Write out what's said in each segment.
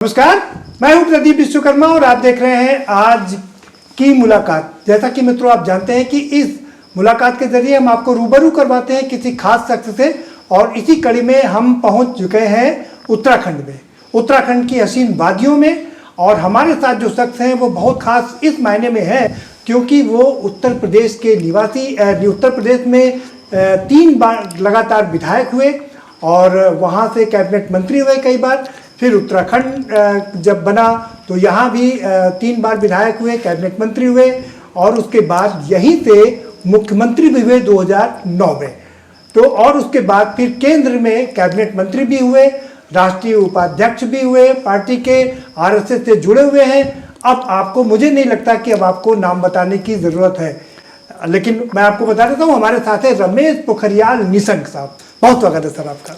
नमस्कार, मैं हूं प्रदीप विश्वकर्मा और आप देख रहे हैं आज की मुलाकात। जैसा कि मित्रों आप जानते हैं कि इस मुलाकात के जरिए हम आपको रूबरू करवाते हैं किसी खास शख्स से, और इसी कड़ी में हम पहुंच चुके हैं उत्तराखंड में, उत्तराखंड की हसीन वादियों में। और हमारे साथ जो शख्स हैं वो बहुत खास इस मायने में है क्योंकि वो उत्तर प्रदेश के निवासी, उत्तर प्रदेश में 3 बार लगातार विधायक हुए और वहाँ से कैबिनेट मंत्री हुए कई बार। फिर उत्तराखंड जब बना तो यहाँ भी 3 बार विधायक हुए, कैबिनेट मंत्री हुए, और उसके बाद यहीं से मुख्यमंत्री भी हुए 2009 में। तो और उसके बाद फिर केंद्र में कैबिनेट मंत्री भी हुए, राष्ट्रीय उपाध्यक्ष भी हुए, पार्टी के आरएसएस से जुड़े हुए हैं। अब आपको, मुझे नहीं लगता कि अब आपको नाम बताने की ज़रूरत है, लेकिन मैं आपको बता देता हूँ हमारे साथ है रमेश पोखरियाल निशंक साहब। बहुत स्वागत है सर आपका।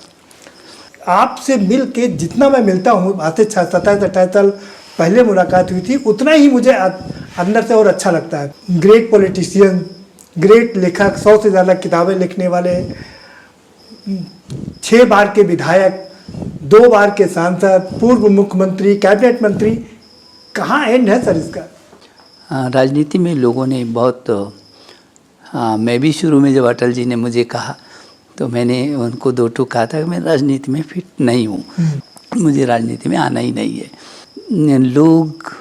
आपसे मिल के जितना मैं मिलता हूँ, आज से 27-28 साल पहले मुलाकात हुई थी, उतना ही मुझे अंदर से और अच्छा लगता है। ग्रेट पॉलिटिशियन, ग्रेट लेखक, 100 से ज़्यादा किताबें लिखने वाले, 6 बार के विधायक, 2 बार के सांसद, पूर्व मुख्यमंत्री, कैबिनेट मंत्री। कहाँ एंड है सर इसका? राजनीति में लोगों ने बहुत मैं भी शुरू में जब अटल जी ने मुझे कहा तो मैंने उनको 2 टूक कहा था कि मैं राजनीति में फिट नहीं हूँ, मुझे राजनीति में आना ही नहीं है। लोग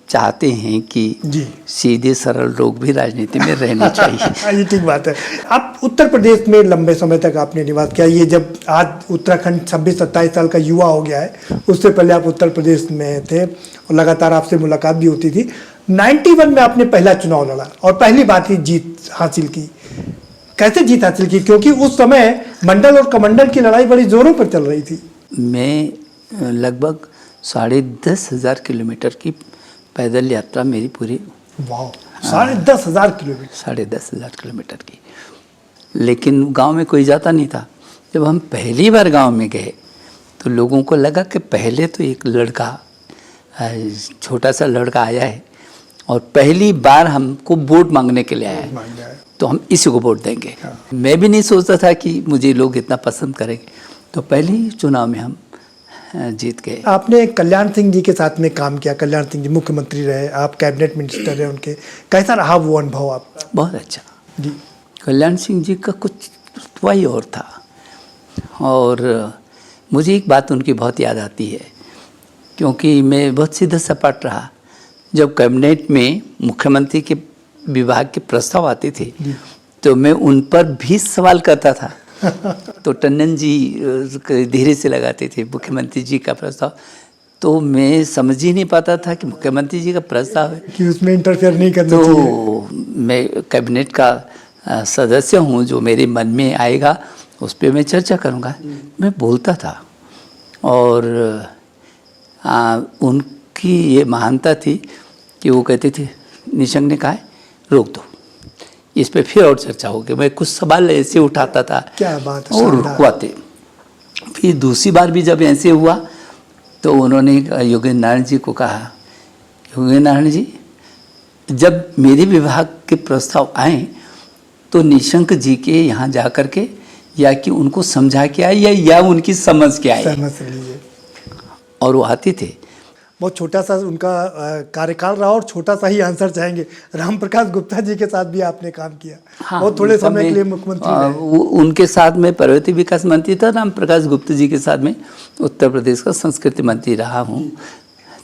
चाहते हैं कि सीधे सरल लोग भी राजनीति में रहने चाहिए। ये ठीक बात है। आप उत्तर प्रदेश में लंबे समय तक आपने निवास किया। ये जब आज उत्तराखंड 26-27 साल का युवा हो गया है, उससे पहले आप उत्तर प्रदेश में थे और लगातार आपसे मुलाकात भी होती थी। 91 में आपने पहला चुनाव लड़ा और पहली बार ही जीत हासिल की। कैसे जीत हासिल की? क्योंकि उस समय मंडल और कमंडल की लड़ाई बड़ी जोरों पर चल रही थी। मैं लगभग 10,500 किलोमीटर की पैदल यात्रा मेरी पूरी। वाह, 10,500 किलोमीटर। 10,500 किलोमीटर की। लेकिन गांव में कोई जाता नहीं था। जब हम पहली बार गांव में गए तो लोगों को लगा कि पहले तो एक लड़का, छोटा सा लड़का आया है और पहली बार हमको वोट मांगने के लिए आया है, तो हम इसी को वोट देंगे। मैं भी नहीं सोचता था कि मुझे लोग इतना पसंद करेंगे। तो पहले ही चुनाव में हम जीत गए। आपने कल्याण सिंह जी के साथ में काम किया। कल्याण सिंह जी मुख्यमंत्री रहे, आप कैबिनेट मिनिस्टर रहे उनके। कैसा रहा वो अनुभव आपका? बहुत अच्छा जी। कल्याण सिंह जी का कुछ वही और था। और मुझे एक बात उनकी बहुत याद आती है, क्योंकि मैं बहुत सीधा सपाट रहा। जब कैबिनेट में मुख्यमंत्री के विभाग के प्रस्ताव आते थे तो मैं उन पर भी सवाल करता था। तो टंडन जी धीरे से लगाते थे मुख्यमंत्री जी का प्रस्ताव, तो मैं समझ ही नहीं पाता था कि मुख्यमंत्री जी का प्रस्ताव है कि उसमें इंटरफेयर नहीं करना चाहिए। तो मैं कैबिनेट का सदस्य हूँ, जो मेरे मन में आएगा उस पर मैं चर्चा करूँगा, मैं बोलता था। और उनकी ये महानता थी कि वो कहते थे, निशंक ने कहा है रोक दो, इस पे फिर और चर्चा होगी। मैं कुछ सवाल ऐसे उठाता था, क्या बात है, और रुकवाते। फिर दूसरी बार भी जब ऐसे हुआ तो उन्होंने योगेंद्र नारायण जी को कहा, योगेंद्र नारायण जी, जब मेरे विभाग के प्रस्ताव आए तो निशंक जी के यहाँ जा कर के या कि उनको समझा के आए या उनकी समझ के आए। समझ लीजिए। और वो आते थे। बहुत छोटा सा उनका कार्यकाल रहा और छोटा सा ही आंसर चाहेंगे। राम प्रकाश गुप्ता जी के साथ भी आपने काम किया। हाँ, बहुत थोड़े समय के लिए मुख्यमंत्री रहे। उनके साथ में पर्वतीय विकास मंत्री था। राम प्रकाश गुप्ता जी के साथ में उत्तर प्रदेश का संस्कृति मंत्री रहा हूँ।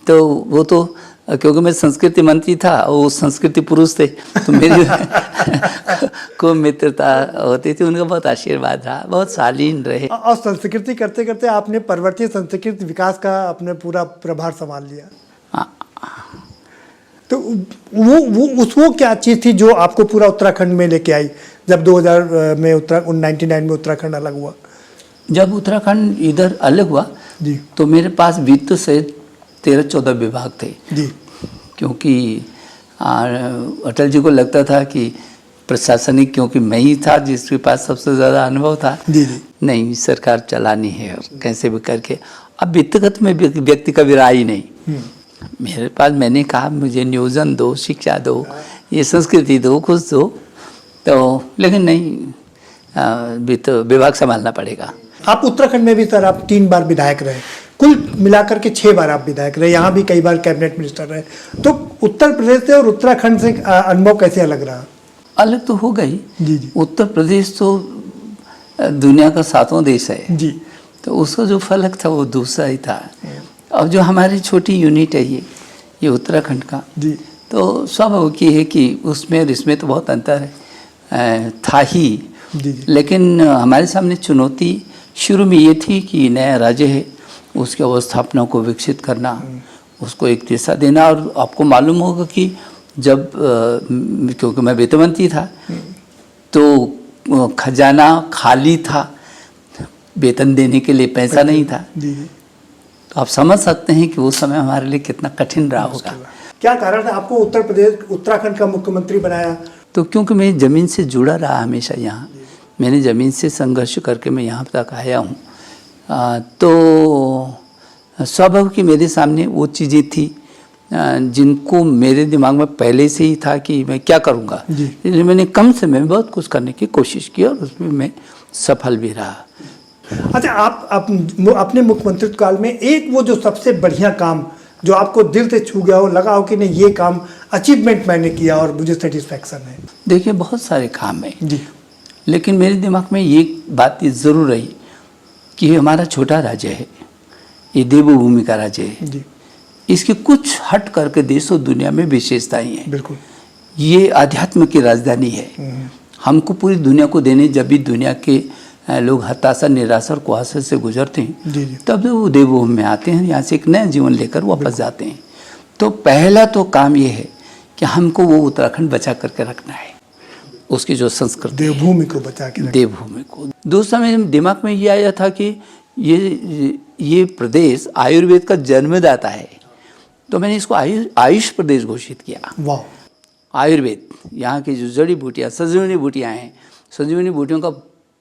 तो वो तो क्योंकि मैं संस्कृति मंत्री था, वो संस्कृति पुरुष थे, तो मेरी को मित्रता होती थी। उनका बहुत आशीर्वाद रहा, बहुत शालीन रहे। और संस्कृति करते करते आपने पर्वतीय संस्कृति विकास का अपने पूरा प्रभार संभाल लिया। तो वो क्या चीज़ थी जो आपको पूरा उत्तराखंड में लेके आई जब 2000 में 99 में उत्तराखंड अलग हुआ? जब उत्तराखंड इधर अलग हुआ जी, तो मेरे पास वित्त से 13-14 विभाग थे जी। क्योंकि अटल जी को लगता था कि प्रशासनिक, क्योंकि मैं ही था जिसके पास सबसे ज़्यादा अनुभव था, जी जी, नहीं सरकार चलानी है और कैसे भी करके। अब व्यक्तिगत में व्यक्ति का भी राय नहीं मेरे पास। मैंने कहा मुझे नियोजन दो, शिक्षा दो, ये संस्कृति दो, कुछ दो, तो लेकिन नहीं, वित्त विभाग संभालना पड़ेगा। आप उत्तराखंड में भी सर आप 3 बार विधायक रहे, कुल मिलाकर के 6 बार आप विधायक रहे, यहाँ भी कई बार कैबिनेट मिनिस्टर रहे, तो उत्तर प्रदेश से और उत्तराखंड से अनुभव कैसे लग रहा? अलग तो हो गई जी जी उत्तर प्रदेश तो दुनिया का 7वां देश है जी तो उसका जो फलक था वो दूसरा ही था। अब जो हमारी छोटी यूनिट है ये उत्तराखंड का, जी तो स्वाभाविक है कि उसमें और इसमें तो बहुत अंतर है था ही। जी जी लेकिन हमारे सामने चुनौती शुरू में ये थी कि नया राज्य है, उसकी अवस्थापना को विकसित करना, उसको एक दिशा देना। और आपको मालूम होगा कि जब क्योंकि मैं वित्त मंत्री था तो खजाना खाली था, वेतन देने के लिए पैसा नहीं था। जी जी तो आप समझ सकते हैं कि वो समय हमारे लिए कितना कठिन रहा होगा। क्या कारण था आपको उत्तर प्रदेश उत्तराखंड का मुख्यमंत्री बनाया? तो क्योंकि मैं ज़मीन से जुड़ा रहा हमेशा यहाँ, मैंने ज़मीन से संघर्ष करके मैं यहाँ तक आया हूँ। तो स्वाभाविक कि मेरे सामने वो चीज़ें थी जिनको मेरे दिमाग में पहले से ही था कि मैं क्या करूँगा, इसलिए मैंने कम समय में बहुत कुछ करने की कोशिश की और उसमें मैं सफल भी रहा। अच्छा, आप अपने मुख्यमंत्रित्व काल में एक वो जो सबसे बढ़िया काम जो आपको दिल से छू गया हो, लगा हो कि नहीं ये काम अचीवमेंट मैंने किया और मुझे सेटिस्फैक्शन है? देखिए बहुत सारे काम हैं जी लेकिन मेरे दिमाग में ये बात ज़रूर रही कि ये हमारा छोटा राज्य है, ये देवभूमि का राज्य है, जी इसके कुछ हट करके देश और दुनिया में विशेषताएं हैं। बिल्कुल। ये आध्यात्म की राजधानी है। हमको पूरी दुनिया को देने, जब भी दुनिया के लोग हताशा निराशा और कुहासा से गुजरते हैं जी जी तब वो देवभूमि में आते हैं, यहाँ से एक नया जीवन लेकर वापस जाते हैं। तो पहला तो काम ये है कि हमको वो उत्तराखंड बचा करके रखना है, उसकी जो संस्कृति देवभूमि को बचा के देवभूमि को। दूसरा मेरे दिमाग में ये आया था कि ये प्रदेश आयुर्वेद का जन्मदाता है, तो मैंने इसको आयुष प्रदेश घोषित किया। वाह। आयुर्वेद, यहाँ की जो जड़ी बूटियाँ संजीवनी बूटियाँ हैं, संजीवनी बूटियों का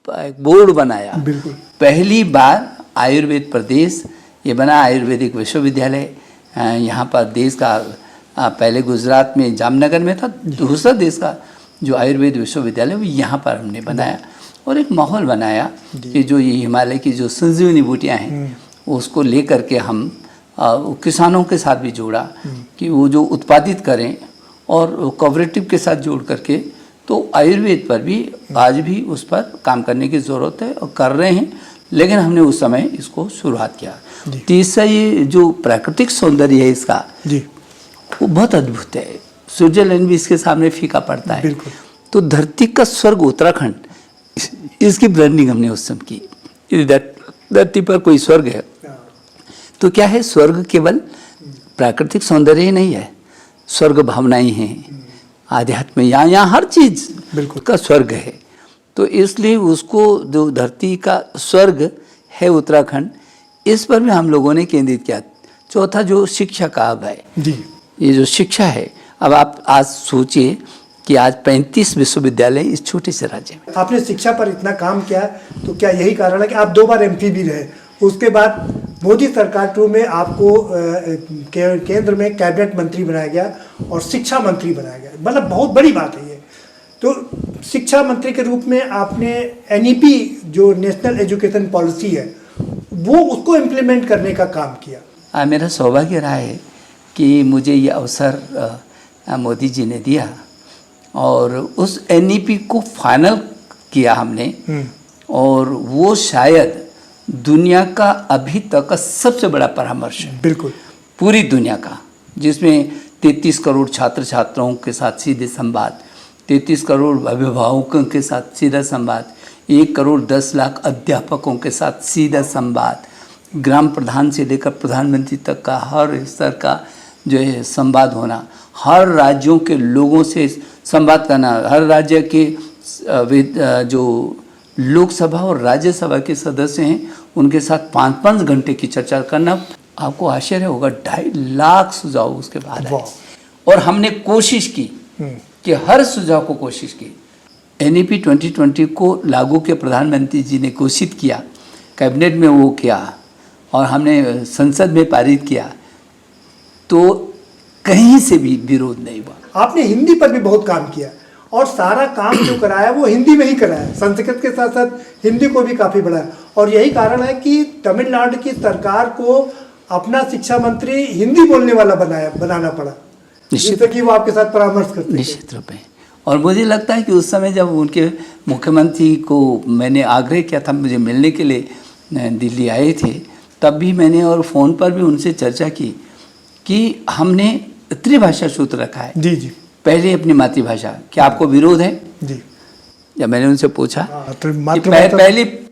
एक बोर्ड बनाया। बिल्कुल। पहली बार आयुर्वेद प्रदेश ये बना, आयुर्वेदिक विश्वविद्यालय यहाँ पर देश का पहले गुजरात में जामनगर में था, दूसरा देश का जो आयुर्वेद विश्वविद्यालय वो यहाँ पर हमने बनाया और एक माहौल बनाया कि जो ये हिमालय की जो संजीवनी बूटियाँ हैं उसको ले करके हम किसानों के साथ भी जोड़ा कि वो जो उत्पादित करें और कोऑपरेटिव के साथ जोड़ करके, तो आयुर्वेद पर भी आज भी उस पर काम करने की ज़रूरत है और कर रहे हैं, लेकिन हमने उस समय इसको शुरुआत किया। तीसरा ये जो प्राकृतिक सौंदर्य है इसका जी वो बहुत अद्भुत है, स्विट्जरलैंड भी इसके सामने फीका पड़ता है। बिल्कुल। तो धरती का स्वर्ग उत्तराखंड, इसकी ब्रांडिंग हमने उस समय की। यदि धरती पर कोई स्वर्ग है तो क्या है, स्वर्ग केवल प्राकृतिक सौंदर्य ही नहीं है, स्वर्ग भावनाएं हैं, आध्यात्म, यहाँ हर चीज़ बिल्कुल का स्वर्ग है। तो इसलिए उसको जो धरती का स्वर्ग है उत्तराखंड, इस पर भी हम लोगों ने केंद्रित किया। चौथा जो शिक्षा का अब है जी, ये जो शिक्षा है, अब आप आज सोचिए कि आज 35 विश्वविद्यालय इस छोटे से राज्य में। आपने शिक्षा पर इतना काम किया, तो क्या यही कारण है कि आप 2 बार एमपी भी रहे? उसके बाद मोदी सरकार 2 में आपको केंद्र में कैबिनेट मंत्री बनाया गया और शिक्षा मंत्री बनाया गया, मतलब बहुत बड़ी बात है ये। तो शिक्षा मंत्री के रूप में आपने एनईपी जो नेशनल एजुकेशन पॉलिसी है वो उसको इम्प्लीमेंट करने का काम किया। मेरा सौभाग्य रहा है कि मुझे ये अवसर मोदी जी ने दिया और उस एनईपी को फाइनल किया हमने, और वो शायद दुनिया का अभी तक का सबसे बड़ा परामर्श है। बिल्कुल। पूरी दुनिया का, जिसमें 33 करोड़ छात्र छात्राओं के साथ सीधे संवाद, 33 करोड़ अभिभावकों के साथ सीधा संवाद, 1 करोड़ 10 लाख अध्यापकों के साथ सीधा संवाद, ग्राम प्रधान से लेकर प्रधानमंत्री तक का हर स्तर का जो है संवाद होना, हर राज्यों के लोगों से संवाद करना, हर राज्य के जो लोकसभा और राज्यसभा के सदस्य हैं उनके साथ 5-5 घंटे की चर्चा करना। आपको आश्चर्य होगा, 2.5 लाख सुझाव उसके बाद आए। और हमने कोशिश की कि हर सुझाव को कोशिश की। एनईपी 2020 को लागू के प्रधानमंत्री जी ने घोषित किया, कैबिनेट में वो किया और हमने संसद में पारित किया, तो कहीं से भी विरोध नहीं हुआ। आपने हिंदी पर भी बहुत काम किया और सारा काम जो कराया वो हिंदी में ही कराया, संस्कृत के साथ साथ हिंदी को भी काफ़ी बढ़ाया। और यही कारण है कि तमिलनाडु की सरकार को अपना शिक्षा मंत्री हिंदी बोलने वाला बनाना पड़ा, जिससे कि वो आपके साथ परामर्श करते थे। निश्चित रूप में। और मुझे लगता है कि उस समय जब उनके मुख्यमंत्री को मैंने आग्रह किया था मुझे मिलने के लिए, दिल्ली आए थे, तब भी मैंने और फ़ोन पर भी उनसे चर्चा की कि हमने त्रिभाषा सूत्र रखा है। जी जी। पहले अपनी मातृभाषा, क्या आपको विरोध है? जी। जब मैंने उनसे पूछा तो कि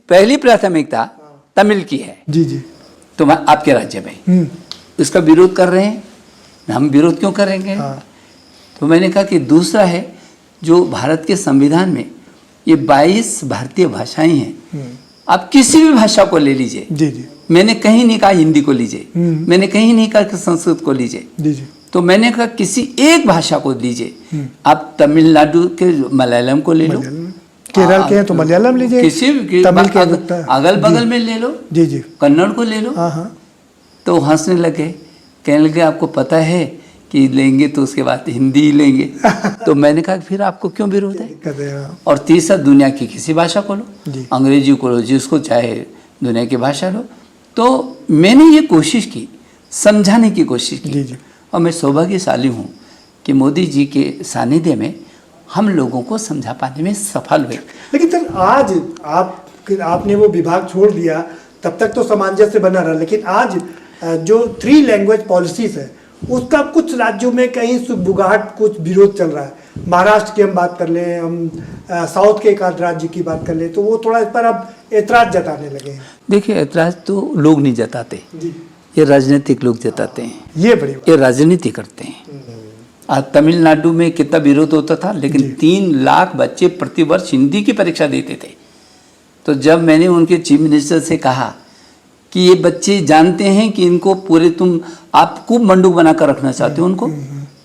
पहली प्राथमिकता तमिल की है जी जी, तो आपके राज्य में इसका विरोध कर रहे हैं, हम विरोध क्यों करेंगे? तो मैंने कहा कि दूसरा है जो भारत के संविधान में ये 22 भारतीय भाषाएं हैं, आप किसी भी भाषा को ले लीजिए। जी जी। मैंने कहीं नहीं कहा हिंदी को लीजिए, मैंने कहीं नहीं कहा कि संस्कृत को लीजिए, जी जी। तो मैंने कहा किसी एक भाषा को लीजिए। आप तमिलनाडु के मलयालम को ले लो, केरल के हैं तो मलयालम लीजिए, किसी भी तमिल के अगल बगल में ले लो, जी जी, कन्नड़ को ले लो। तो हंसने लगे, कहने लगे आपको पता है कि लेंगे तो उसके बाद हिंदी ही लेंगे। तो मैंने कहा फिर आपको क्यों विरोध है? और तीसरा दुनिया की किसी भाषा को लो, अंग्रेजी को लो, जिसको चाहे दुनिया की भाषा लो। तो मैंने ये कोशिश की, समझाने की कोशिश की। और मैं सौभाग्यशाली हूँ कि मोदी जी के सानिध्य में हम लोगों को समझा पाने में सफल हुए। लेकिन सर आज आपने वो विभाग छोड़ दिया, तब तक तो सामंजस्य बना रहा, लेकिन आज जो 3 लैंग्वेज पॉलिसीज है उसका कुछ राज्यों में कहीं सुगबुगाहट, कुछ विरोध चल रहा है। महाराष्ट्र की हम बात कर लें, हम साउथ के एक आध राज्य की बात कर लें, तो वो थोड़ा इस पर अब एतराज जताने लगे हैं। देखिए एतराज तो लोग नहीं जताते, ये राजनीतिक लोग जताते हैं, ये राजनीति करते हैं। आज तमिलनाडु में कितना विरोध होता था, लेकिन 3 लाख बच्चे प्रतिवर्ष हिंदी की परीक्षा देते थे। तो जब मैंने उनके चीफ मिनिस्टर से कहा कि ये बच्चे जानते हैं कि इनको पूरे आप खूब मंडूक बनाकर रखना चाहते हो उनको,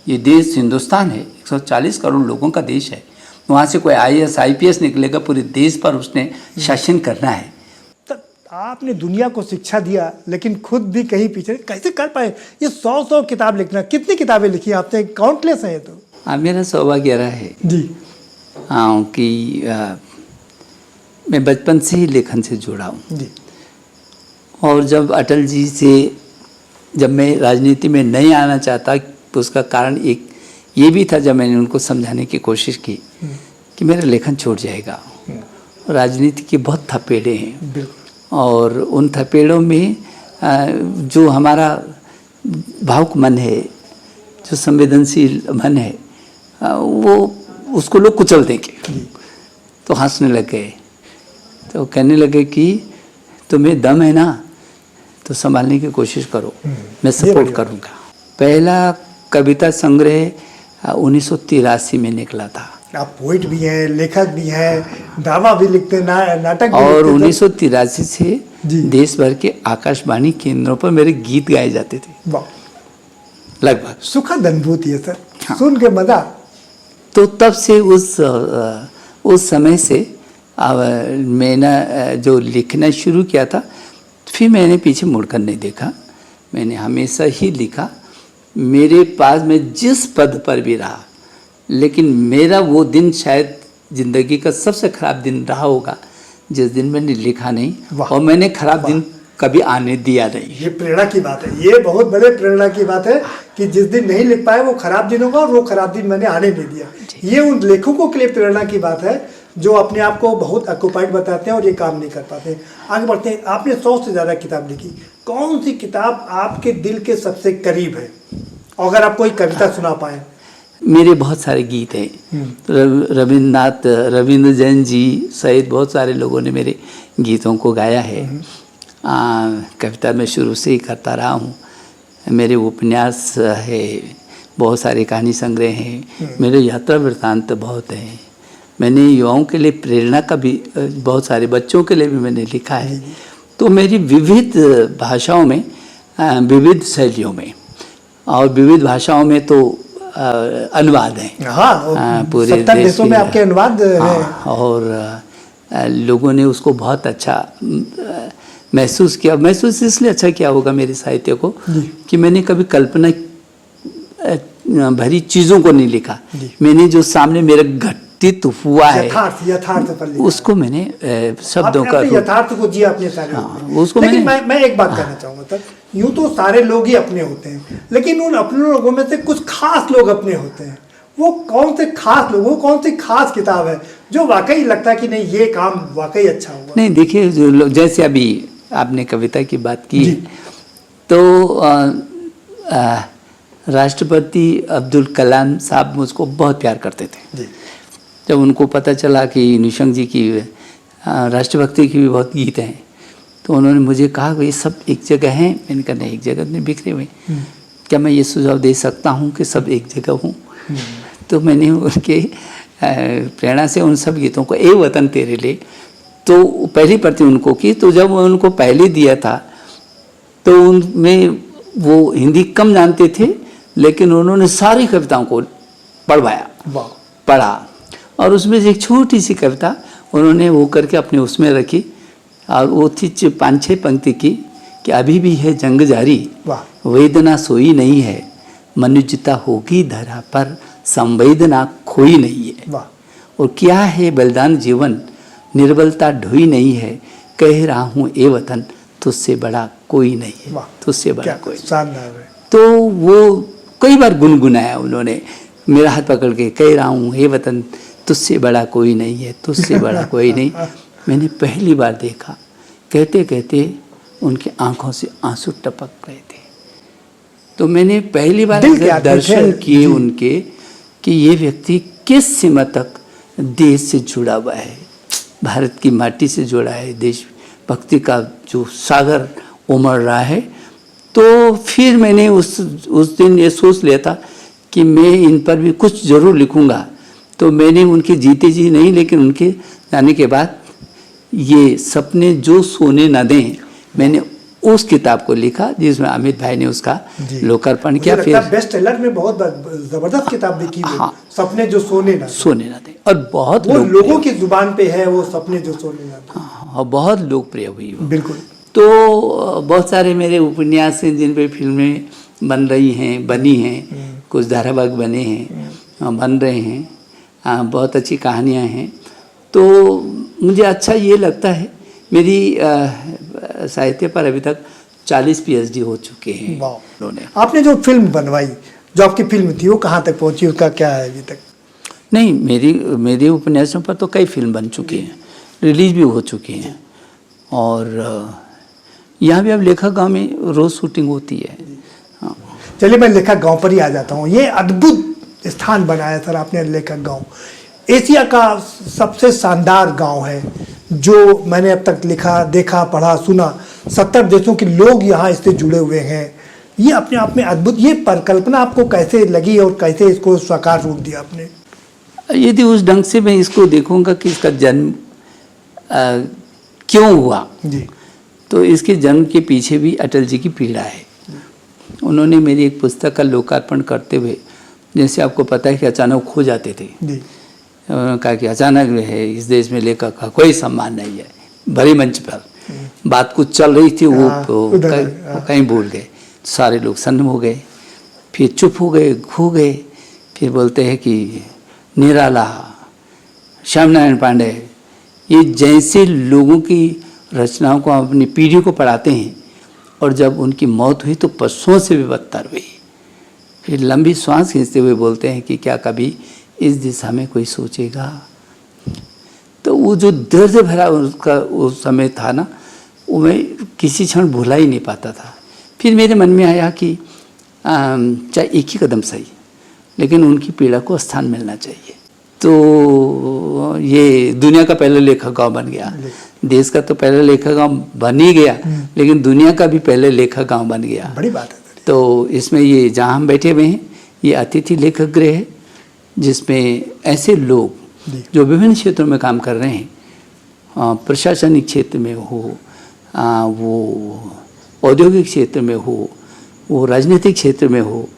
ये देश हिंदुस्तान है, 140 करोड़ लोगों का देश है, वहाँ से कोई IAS IPS निकलेगा, पूरे देश पर उसने शासन करना है। आपने दुनिया को शिक्षा दिया, लेकिन खुद भी कहीं पीछे कैसे कर पाए? ये 100 किताब लिखना, कितनी किताबें लिखी आपने? काउंटलेस है ये तो। मेरा सौभाग्य रहा है जी हाँ कि मैं बचपन से ही लेखन से जुड़ा हूँ जी। और जब अटल जी से जब मैं राजनीति में नहीं आना चाहता, तो उसका कारण एक ये भी था, जब मैंने उनको समझाने की कोशिश की कि मेरा लेखन छूट जाएगा। राजनीति के बहुत थपेड़े हैं और उन थपेड़ों में जो हमारा भावुक मन है, जो संवेदनशील मन है, वो उसको लोग कुचल देंगे। तो हंसने लगे, तो कहने लगे कि तुम्हें दम है ना तो संभालने की कोशिश करो, मैं सपोर्ट करूँगा। पहला कविता संग्रह 1983 में निकला था। आप पोइट भी हैं, लेखक भी हैं, ड्रामा भी लिखते हैं, नाटक भी और लिखते 1983 से देश भर के आकाशवाणी केंद्रों पर मेरे गीत गाए जाते थे। वाह, लगभग सुखद अनुभूति है सर। हाँ। सुन के मजा। तो तब से उस समय से मैंने जो लिखना शुरू किया था, फिर मैंने पीछे मुड़कर नहीं देखा, मैंने हमेशा ही लिखा। मेरे पास मैं जिस पद पर भी रहा, लेकिन मेरा वो दिन शायद ज़िंदगी का सबसे ख़राब दिन रहा होगा जिस दिन मैंने लिखा नहीं, और मैंने ख़राब दिन कभी आने दिया नहीं। ये प्रेरणा की बात है, ये बहुत बड़े प्रेरणा की बात है कि जिस दिन नहीं लिख पाए वो खराब दिन होगा, और वो खराब दिन मैंने आने नहीं दिया। ये उन लेखकों के लिए प्रेरणा की बात है जो अपने आप को बहुत ऑक्युपाइड बताते हैं और ये काम नहीं कर पाते। आगे बढ़ते हैं। आपने 100 से ज़्यादा किताब लिखी, कौन सी किताब आपके दिल के सबसे करीब है? अगर आप कोई कविता सुना पाए। मेरे बहुत सारे गीत हैं, रविंद्र जैन जी सहित बहुत सारे लोगों ने मेरे गीतों को गाया है। कविता मैं शुरू से ही करता रहा हूँ। मेरे उपन्यास है, बहुत सारे कहानी संग्रह हैं, मेरे यात्रा वृत्तांत बहुत हैं। मैंने युवाओं के लिए प्रेरणा का भी, बहुत सारे बच्चों के लिए भी मैंने लिखा है। तो मेरी विविध भाषाओं में, विविध शैलियों में और विविध भाषाओं में तो अनुवाद हैं। हाँ, पूरे देशों में आपके अनुवाद हैं। और लोगों ने उसको बहुत अच्छा महसूस किया। महसूस इसलिए अच्छा किया होगा मेरे साहित्य को कि मैंने कभी कल्पना भरी चीज़ों को नहीं लिखा। जी। मैंने जो सामने मेरा घटित हुआ है यथार्थ पर लिखा। उसको मैंने शब्दों का अपने यथार्थ को जिया अपने सारे हाँ, लोगों ने। उसको लेकिन मैंने- मैं एक बात कहना चाहूंगा सर, यूं तो सारे लोग ही अपने होते हैं, लेकिन उन अपने लोगों में से कुछ खास लोग अपने होते हैं। वो कौन से खास लोग, वो कौन सी खास किताब है जो वाकई लगता है कि नहीं ये काम वाकई अच्छा हुआ? नहीं देखिए, जो लोग जैसे अभी आपने कविता की बात की जी। तो राष्ट्रपति अब्दुल कलाम साहब मुझको बहुत प्यार करते थे। जी। जब उनको पता चला कि निशंक जी की राष्ट्रभक्ति की भी बहुत गीत हैं, तो उन्होंने मुझे कहा ये सब एक जगह हैं। मैंने कहा नहीं, एक जगह नहीं, बिखरे हुए। क्या मैं ये सुझाव दे सकता हूँ कि सब एक जगह हों? तो मैंने उनके प्रेरणा से उन सब गीतों को ए वतन तेरे लिए तो पहली प्रति उनको की। तो जब उनको पहले दिया था तो उनमें वो हिंदी कम जानते थे, लेकिन उन्होंने सारी कविताओं को पढ़ा और उसमें से एक छोटी सी कविता उन्होंने वो करके अपने उसमें रखी और वो थी 5-6 पंक्ति की कि अभी भी है जंग जारी, वेदना सोई नहीं है, मनुष्यता होगी धरा पर संवेदना खोई नहीं है। और क्या है बलिदान जीवन, निर्बलता ढोई नहीं है, कह रहा हूँ ए वतन तुझसे बड़ा कोई नहीं है, तुझसे बड़ा कोई। शानदार है। तो वो कई बार गुनगुनाया उन्होंने, मेरा हाथ पकड़ के, कह रहा हूँ हे वतन तुझसे बड़ा कोई नहीं है, तुझसे बड़ा कोई नहीं। मैंने पहली बार देखा, कहते कहते उनकी आंखों से आंसू टपक गए थे। तो मैंने पहली बार दर्शन किए उनके कि ये व्यक्ति किस सीमा तक देश से जुड़ा हुआ है, भारत की माटी से जुड़ा है, देशभक्ति का जो सागर उमड़ रहा है। तो फिर मैंने उस दिन ये सोच लिया था कि मैं इन पर भी कुछ ज़रूर लिखूंगा। तो मैंने उनके जीते जी नहीं, लेकिन उनके जाने के बाद ये सपने जो सोने न दें, मैंने उस किताब को लिखा जिसमें अमित भाई ने उसका लोकार्पण किया। फिर बेस्ट सेलर में बहुत जबरदस्त किताब लिखी है। हाँ, सपने जो सोने न दें, और बहुत लोगों की जुबान पे है वो सपने जो सोने न दें। हाँ, बहुत लोकप्रिय हुई वो। बिल्कुल। तो बहुत सारे मेरे उपन्यास हैं जिन पे फिल्में बन रही हैं, बनी हैं, कुछ धारावाहिक बने हैं, बन रहे हैं, बहुत अच्छी कहानियाँ हैं। तो मुझे अच्छा ये लगता है, मेरी साहित्य पर अभी तक 40 PhD हो चुके हैं उन्होंने। आपने जो फिल्म बनवाई, जो आपकी फिल्म थी, वो कहाँ तक पहुँची, उसका क्या है अभी तक? नहीं, मेरी उपन्यासों पर तो कई फिल्म बन चुकी हैं, रिलीज भी हो चुकी हैं। और यहाँ भी अब लेखक गाँव में रोज़ शूटिंग होती है। हाँ। चलिए मैं लेखक गाँव पर ही आ जाता हूँ। ये अद्भुत स्थान बनाया सर आपने लेखक गाँव। एशिया का सबसे शानदार गांव है, जो मैंने अब तक लिखा, देखा, पढ़ा, सुना। 70 देशों के लोग यहाँ इससे जुड़े हुए हैं। ये अपने आप में अद्भुत। ये परिकल्पना आपको कैसे लगी और कैसे इसको साकार रूप दिया आपने? यदि उस ढंग से मैं इसको देखूंगा कि इसका जन्म क्यों हुआ जी, तो इसके जन्म के पीछे भी अटल जी की पीड़ा है। उन्होंने मेरी एक पुस्तक का लोकार्पण करते हुए, जैसे आपको पता है कि अचानक खो जाते थे, उन्होंने कहा कि अचानक जो है इस देश में लेखक का कोई सम्मान नहीं है। भरे मंच पर बात कुछ चल रही थी, वो कहीं भूल गए, सारे लोग सन्न हो गए, फिर चुप हो गए, खो गए। फिर बोलते हैं कि निराला, श्यामनारायण पांडे, ये जैसे लोगों की रचनाओं को अपनी पीढ़ी को पढ़ाते हैं, और जब उनकी मौत हुई तो पशुओं से भी बदतर हुई। फिर लंबी सांस खींचते हुए बोलते हैं कि क्या कभी इस दिशा में कोई सोचेगा। तो वो जो दर्द भरा उसका उस समय था ना, वो मैं किसी क्षण भुला ही नहीं पाता था। फिर मेरे मन में आया कि चाहे एक ही कदम सही, लेकिन उनकी पीड़ा को स्थान मिलना चाहिए। तो ये दुनिया का पहला लेखक गाँव बन गया। देश का तो पहला लेखक गाँव बन ही गया, लेकिन दुनिया का भी पहले लेखक गाँव बन गया। बड़ी बात है। तो इसमें ये जहाँ हम बैठे हुए हैं, ये अतिथि लेखक गृह है, जिसमें ऐसे लोग जो विभिन्न क्षेत्रों में काम कर रहे हैं, प्रशासनिक क्षेत्र में हो, वो औद्योगिक क्षेत्र में हो, वो राजनीतिक क्षेत्र में हो,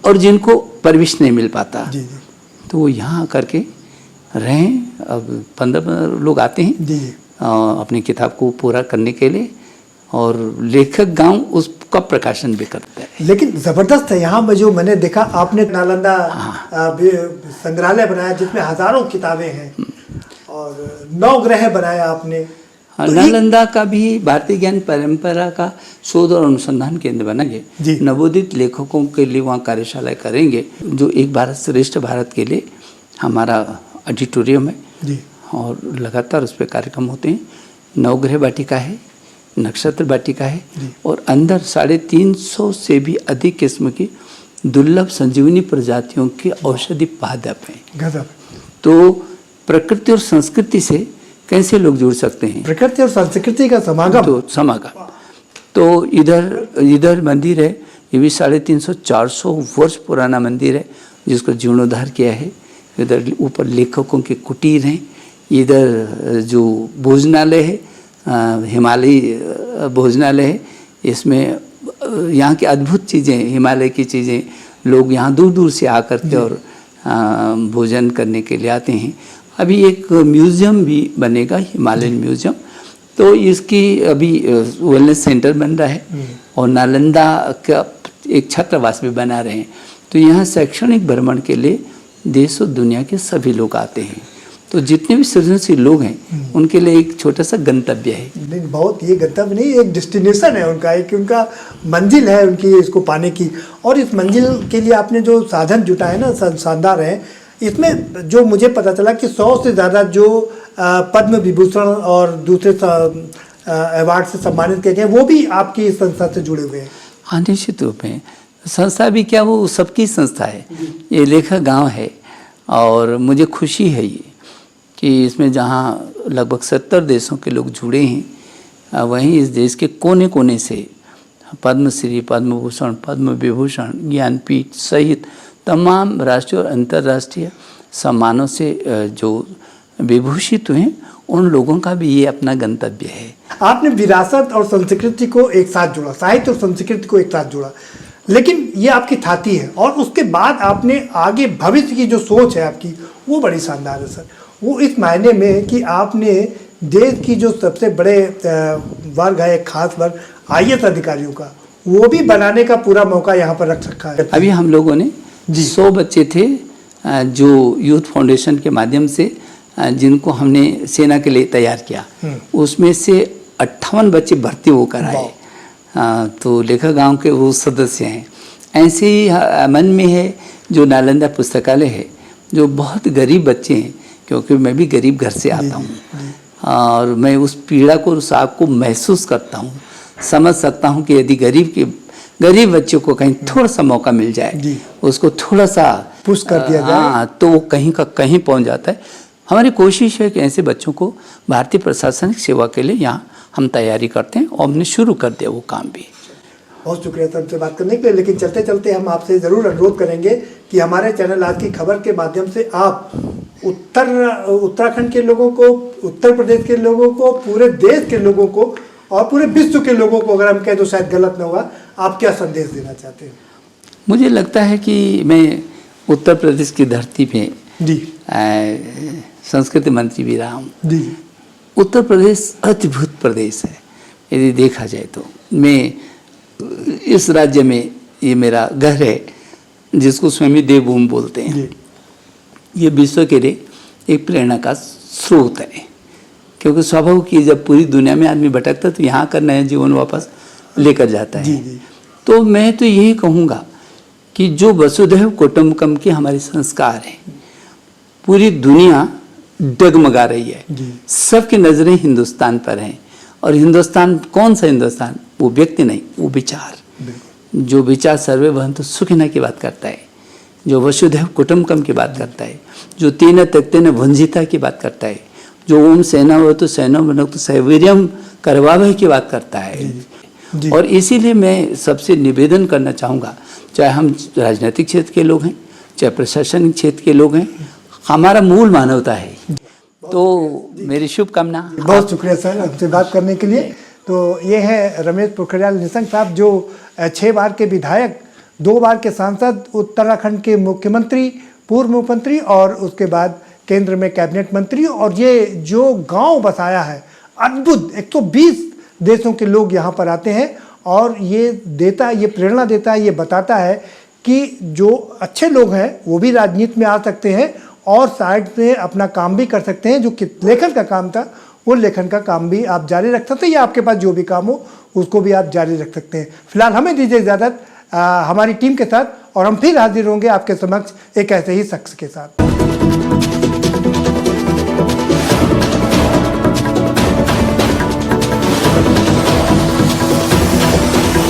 और जिनको प्रवेश नहीं मिल पाता, तो वो यहाँ करके रहें। अब 15 लोग आते हैं अपनी किताब को पूरा करने के लिए, और लेखक गांव उसका प्रकाशन भी करता है। लेकिन जबरदस्त है यहाँ में जो मैंने देखा, आपने नालंदा संग्रहालय बनाया जिसमें हजारों किताबें हैं और 9 ग्रह बनाया आपने। हाँ, नालंदा का भी भारतीय ज्ञान परंपरा का शोध और अनुसंधान केंद्र बनाएंगे। जी। नवोदित लेखकों के लिए वहाँ कार्यशालाएं करेंगे। जो एक भारत श्रेष्ठ भारत के लिए हमारा ऑडिटोरियम है जी। और लगातार उस पर कार्यक्रम होते हैं। 9 ग्रह वाटिका है, नक्षत्र वाटिका है और अंदर 350 से भी अधिक किस्म की दुर्लभ संजीवनी प्रजातियों के औषधि पादप हैं। गजब। तो प्रकृति और संस्कृति से कैसे लोग जुड़ सकते हैं? प्रकृति और संस्कृति का समागम। तो इधर मंदिर है, ये भी 350-400 वर्ष पुराना मंदिर है जिसको जीर्णोद्धार किया है। इधर ऊपर लेखकों के कुटीर हैं, इधर जो भोजनालय है, हिमालयी भोजनालय है। इसमें यहाँ की अद्भुत चीज़ें, हिमालय की चीज़ें, लोग यहाँ दूर दूर से आकर के और भोजन करने के लिए आते हैं। अभी एक म्यूज़ियम भी बनेगा, हिमालयन म्यूज़ियम। तो इसकी अभी वेलनेस सेंटर बन रहा है और नालंदा का एक छात्रावास भी बना रहे हैं। तो यहाँ शैक्षणिक भ्रमण के लिए देश और दुनिया के सभी लोग आते हैं। तो जितने भी सृजनशील लोग हैं उनके लिए एक छोटा सा गंतव्य है। नहीं, बहुत, ये गंतव्य नहीं, एक डेस्टिनेशन है उनका, एक उनका मंजिल है उनकी इसको पाने की। और इस मंजिल के लिए आपने जो साधन जुटाए ना, शानदार है। इसमें जो मुझे पता चला कि 100 से ज़्यादा जो पद्म विभूषण और दूसरे अवार्ड से सम्मानित किए गए, वो भी आपकी इस संस्था से जुड़े हुए हैं। हाँ, निश्चित रूप में। संस्था भी क्या, वो सबकी संस्था है। ये लेखक गांव है और मुझे खुशी है ये कि इसमें जहाँ लगभग 70 देशों के लोग जुड़े हैं, वहीं इस देश के कोने कोने से पद्मश्री, पद्म भूषण, पद्म विभूषण, ज्ञानपीठ सहित तमाम राष्ट्रीय और अंतर्राष्ट्रीय सम्मानों से जो विभूषित हुए हैं, उन लोगों का भी ये अपना गंतव्य है। आपने विरासत और संस्कृति को एक साथ जोड़ा, साहित्य और संस्कृति को एक साथ जोड़ा, लेकिन ये आपकी थाती है। और उसके बाद आपने आगे भविष्य की जो सोच है आपकी, वो बड़ी शानदार है सर। वो इस मायने में कि आपने देश की जो सबसे बड़े वर्ग है, एक खास वर्ग IAS अधिकारियों का, वो भी बनाने का पूरा मौका यहाँ पर रख रखा है। अभी हम लोगों ने 100 बच्चे थे जो यूथ फाउंडेशन के माध्यम से जिनको हमने सेना के लिए तैयार किया, उसमें से 58 बच्चे भर्ती होकर आए। तो लेखक गांव के वो सदस्य हैं। ऐसे ही मन में है जो नालंदा पुस्तकालय है, जो बहुत गरीब बच्चे हैं, क्योंकि मैं भी गरीब घर से आता हूँ और मैं उस पीड़ा को, उस आग को महसूस करता हूँ, समझ सकता हूँ कि यदि गरीब बच्चों को कहीं थोड़ा सा मौका मिल जाए, उसको थोड़ा सा पुश कर दिया जाए, तो वो कहीं का कहीं पहुँच जाता है। हमारी कोशिश है कि ऐसे बच्चों को भारतीय प्रशासनिक सेवा के लिए यहाँ हम तैयारी करते हैं और हमने शुरू कर दिया वो काम भी। बहुत शुक्रिया सर हमसे बात करने के लिए। लेकिन चलते चलते हम आपसे ज़रूर अनुरोध करेंगे कि हमारे चैनल आज की खबर के माध्यम से आप उत्तराखंड के लोगों को, उत्तर प्रदेश के लोगों को, पूरे देश के लोगों को और पूरे विश्व के लोगों को, अगर हम कहें तो शायद गलत न होगा, आप क्या संदेश देना चाहते हैं? मुझे लगता है कि मैं उत्तर प्रदेश की धरती पे जी संस्कृति मंत्री भी रहा हूँ। जी। उत्तर प्रदेश अद्भुत प्रदेश है यदि देखा जाए तो। मैं इस राज्य में, ये मेरा घर है जिसको स्वामी देवभूमि बोलते हैं। ये विश्व के लिए एक प्रेरणा का स्रोत है, क्योंकि स्वाभाविक कि जब पूरी दुनिया में आदमी भटकता तो यहाँ का नया जीवन वापस लेकर जाता है। तो मैं तो यही कहूँगा कि जो वसुधैव कुटुंबकम के हमारे संस्कार हैं, पूरी दुनिया डगमगा रही है, सबकी नज़रें हिंदुस्तान पर हैं। और हिंदुस्तान कौन सा हिंदुस्तान? वो व्यक्ति नहीं, वो विचार, जो विचार सर्वे भवन्तु सुखिनः की बात करता है, जो वसुधैव कुटुंबकम की बात करता है, जो तेन त्यक्तेन भुंजीता की बात करता है, जो ओम सेनावतु सैन्यो भुनक्तु सवीर्यम करवावह की बात करता है। और इसीलिए मैं सबसे निवेदन करना चाहूँगा, चाहे हम राजनीतिक क्षेत्र के लोग हैं, चाहे प्रशासनिक क्षेत्र के लोग हैं, हमारा मूल मानवता है। तो मेरी शुभकामना। बहुत शुक्रिया सर हमसे बात करने के लिए। तो ये है रमेश पोखरियाल निशंक साहब, जो 6 बार के विधायक, 2 बार के सांसद, उत्तराखंड के मुख्यमंत्री, पूर्व मुख्यमंत्री और उसके बाद केंद्र में कैबिनेट मंत्री। और ये जो गांव बसाया है, अद्भुत 120 देशों के लोग यहाँ पर आते हैं और ये प्रेरणा देता है, ये बताता है कि जो अच्छे लोग हैं वो भी राजनीति में आ सकते हैं और साइड में अपना काम भी कर सकते हैं। जो कि लेखन का काम था वो लेखन का काम भी आप जारी रख सकते हैं, या आपके पास जो भी काम हो उसको भी आप जारी रख सकते हैं। फिलहाल हमें दीजिए इजाज़त हमारी टीम के साथ, और हम फिर हाजिर होंगे आपके समक्ष एक ऐसे ही शख्स के साथ।